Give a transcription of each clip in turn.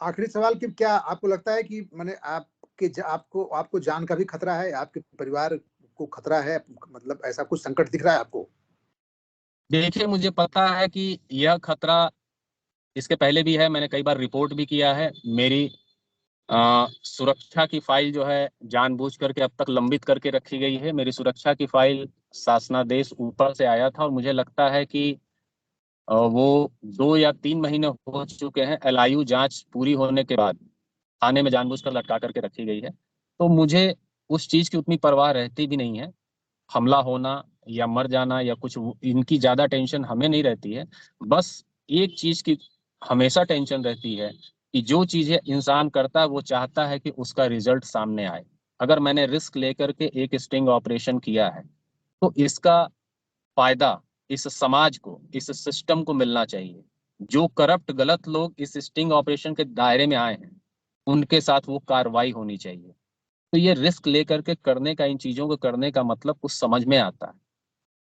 आखिरी सवाल कि क्या आपको लगता है कि माने आपको आपको जान का भी खतरा है? आपके परिवार को खतरा है? मतलब ऐसा कुछ संकट दिख रहा है आपको? देखिए, मुझे पता है कि यह खतरा इसके पहले भी है, मैंने कई बार रिपोर्ट भी किया है। मेरी सुरक्षा की फाइल जो है जानबूझ करके अब तक लंबित करके रखी गई है। मेरी सुरक्षा की फाइल शासनादेश ऊपर से आया था और मुझे लगता है कि वो 2 या 3 महीने हो चुके हैं, एलआईयू जांच पूरी होने के बाद थाने में जानबूझकर लटका करके रखी गई है। तो मुझे उस चीज़ की उतनी परवाह रहती भी नहीं है। हमला होना या मर जाना या कुछ इनकी ज़्यादा टेंशन हमें नहीं रहती है। बस एक चीज़ की हमेशा टेंशन रहती है कि जो चीज़ें इंसान करता है वो चाहता है कि उसका रिजल्ट सामने आए। अगर मैंने रिस्क लेकर के एक स्टिंग ऑपरेशन किया है तो इसका फायदा इस समाज को, इस सिस्टम को मिलना चाहिए। जो करप्ट गलत लोग इस स्टिंग ऑपरेशन के दायरे में आए हैं उनके साथ वो कार्रवाई होनी चाहिए। तो ये रिस्क लेकर के करने का, इन चीजों को करने का मतलब कुछ समझ में आता है।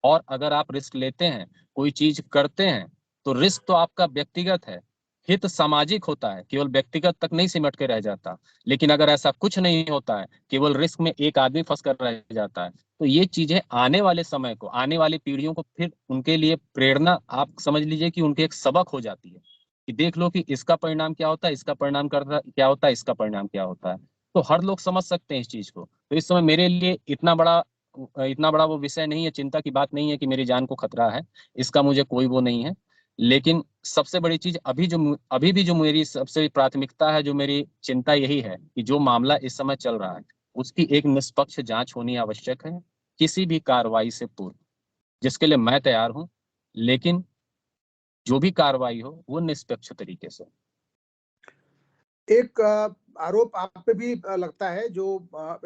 और अगर आप रिस्क लेते हैं, कोई चीज करते हैं, तो रिस्क तो आपका व्यक्तिगत है, हित सामाजिक होता है, केवल व्यक्तिगत तक नहीं सिमट के रह जाता। लेकिन अगर ऐसा कुछ नहीं होता है, केवल रिस्क में एक आदमी फंस कर रह जाता है, तो ये चीजें आने वाले समय को, आने वाली पीढ़ियों को फिर उनके लिए प्रेरणा, आप समझ लीजिए कि उनके एक सबक हो जाती है कि देख लो कि इसका परिणाम क्या होता है, इसका परिणाम क्या होता है, इसका परिणाम क्या होता है। तो हर लोग समझ सकते हैं इस चीज को। तो इस समय मेरे लिए इतना बड़ा वो विषय नहीं है, चिंता की बात नहीं है कि मेरी जान को खतरा है। इसका मुझे कोई वो नहीं है। लेकिन सबसे बड़ी चीज अभी भी जो मेरी सबसे प्राथमिकता है, जो मेरी चिंता यही है कि जो मामला इस समय चल रहा है उसकी एक निष्पक्ष जांच होनी आवश्यक है, किसी भी कार्रवाई से पूर्व, जिसके लिए मैं तैयार हूं। लेकिन जो भी कार्रवाई हो वो निष्पक्ष तरीके से। एक आरोप आप पे भी लगता है जो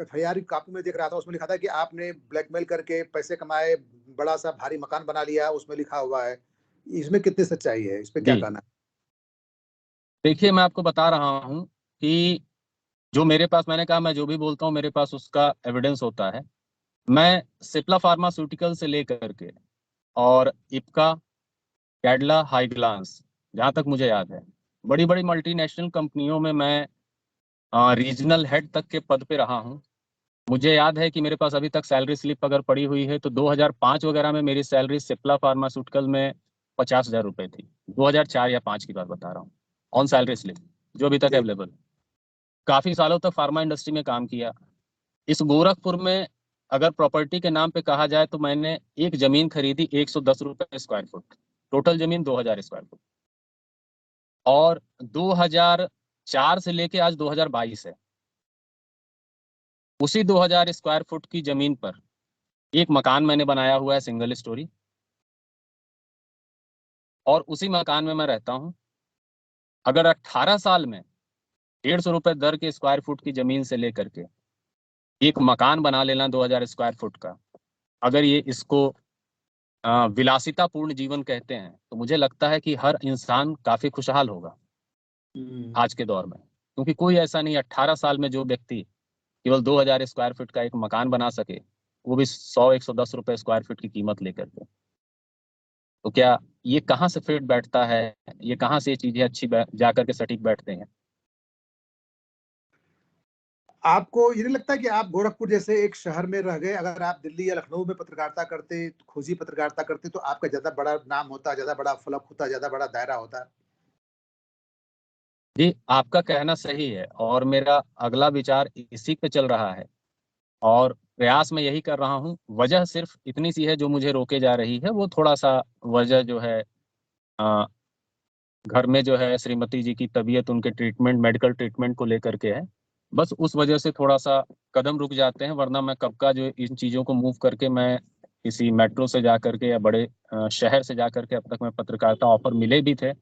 एफआईआर की कॉपी में दिख रहा था, उसमें लिखा था कि आपने ब्लैकमेल करके पैसे कमाए, बड़ा-सा भारी मकान बना लिया, उसमें लिखा हुआ है। इसमें कितनी सच्चाई है? इस पे क्या जी, कहना है? देखिए, मैं आपको बता रहा हूं कि जो मेरे पास, मैंने कहा मैं जो भी बोलता हूं मेरे पास उसका एविडेंस होता है। मैं सिप्ला फार्मास्यूटिकल से लेकर के और इप्का, कैडला, हाईग्लांस, जहां तक मुझे याद है, बड़ी बड़ी मल्टीनेशनल कंपनियों में मैं रीजनल हेड तक के पद पे रहा हूं। मुझे याद है कि मेरे पास अभी तक सैलरी स्लिप अगर पड़ी हुई है तो 2005 वगैरह में मेरी सैलरी सिप्ला फार्मास्यूटिकल में 50,000 रुपए थी। 2004 या 5 की बात बता रहा हूँ, ऑन सैलरी स्लिप, जो अभी तक जी। अवेलेबल। काफी सालों तक फार्मा इंडस्ट्री में काम किया। इस गोरखपुर में अगर प्रॉपर्टी के नाम पे कहा जाए तो मैंने एक जमीन खरीदी 110 रुपए स्क्वायर फुट, टोटल जमीन 2000 स्क्वायर फुट। और 2004 से लेके आज 2022 है, उसी 2000 स्क्वायर फुट की जमीन पर एक मकान मैंने बनाया हुआ है, सिंगल स्टोरी। और उसी मकान में मैं रहता हूँ। अगर 18 साल में 150 रुपए दर के स्क्वायर फुट की जमीन से लेकर के एक मकान बना लेना 2000 स्क्वायर फुट का, अगर ये इसको विलासितापूर्ण जीवन कहते हैं, तो मुझे लगता है कि हर इंसान काफी खुशहाल होगा हुँ। आज के दौर में। क्योंकि कोई ऐसा नहीं, 18 साल में जो व्यक्ति केवल 2000 स्क्वायर फीट का एक मकान बना सके, वो भी 100-110 रुपए स्क्वायर फीट की कीमत लेकर के, तो क्या ये कहाँ से फिट बैठता है? ये कहाँ से ये चीजें अच्छी जा करके सटीक बैठते हैं? आपको ये नहीं लगता कि आप गोरखपुर जैसे एक शहर में रह गए, अगर आप दिल्ली या लखनऊ में पत्रकारिता करते, खोजी पत्रकारिता करते, तो आपका ज़्यादा बड़ा नाम होता, ज़्यादा बड़ा फलक होता, ज़्यादा बड़ा दायरा होता? जी, आपका कहना सही है और मेरा अगला विचार इसी पे चल रहा है। और प्रयास मैं यही कर रहा हूँ। वजह सिर्फ इतनी सी है जो मुझे रोके जा रही है, वो थोड़ा सा वजह जो है, अ, घर में जो है श्रीमती जी की तबीयत, उनके ट्रीटमेंट, मेडिकल ट्रीटमेंट को लेकर के है। बस उस वजह से थोड़ा सा कदम रुक जाते हैं, वरना मैं कब का जो इन चीज़ों को मूव करके मैं किसी मेट्रो से जा करके या बड़े शहर से जा करके, अब तक मैं पत्रकारिता ऑफर मिले भी थे,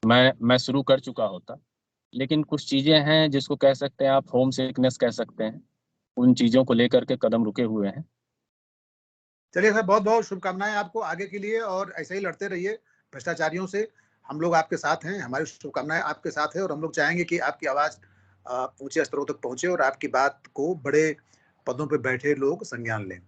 मैं शुरू कर चुका होता। लेकिन कुछ चीज़ें हैं जिसको कह सकते हैं आप, होम सिकनेस कह सकते हैं, उन चीज़ों को लेकर के कदम रुके हुए हैं। चलिए सर, बहुत-बहुत शुभकामनाएँ आपको आगे के लिए और ऐसे ही लड़ते रहिए भ्रष्टाचारियों से। हम लोग आपके साथ हैं, हमारी शुभकामनाएँ आपके साथ हैं और हम लोग चाहेंगे कि आपकी आवाज़ ऊँचे स्तरों तक पहुँचे और आपकी बात को बड़े पदों पे बैठे लोग संज्ञान लें।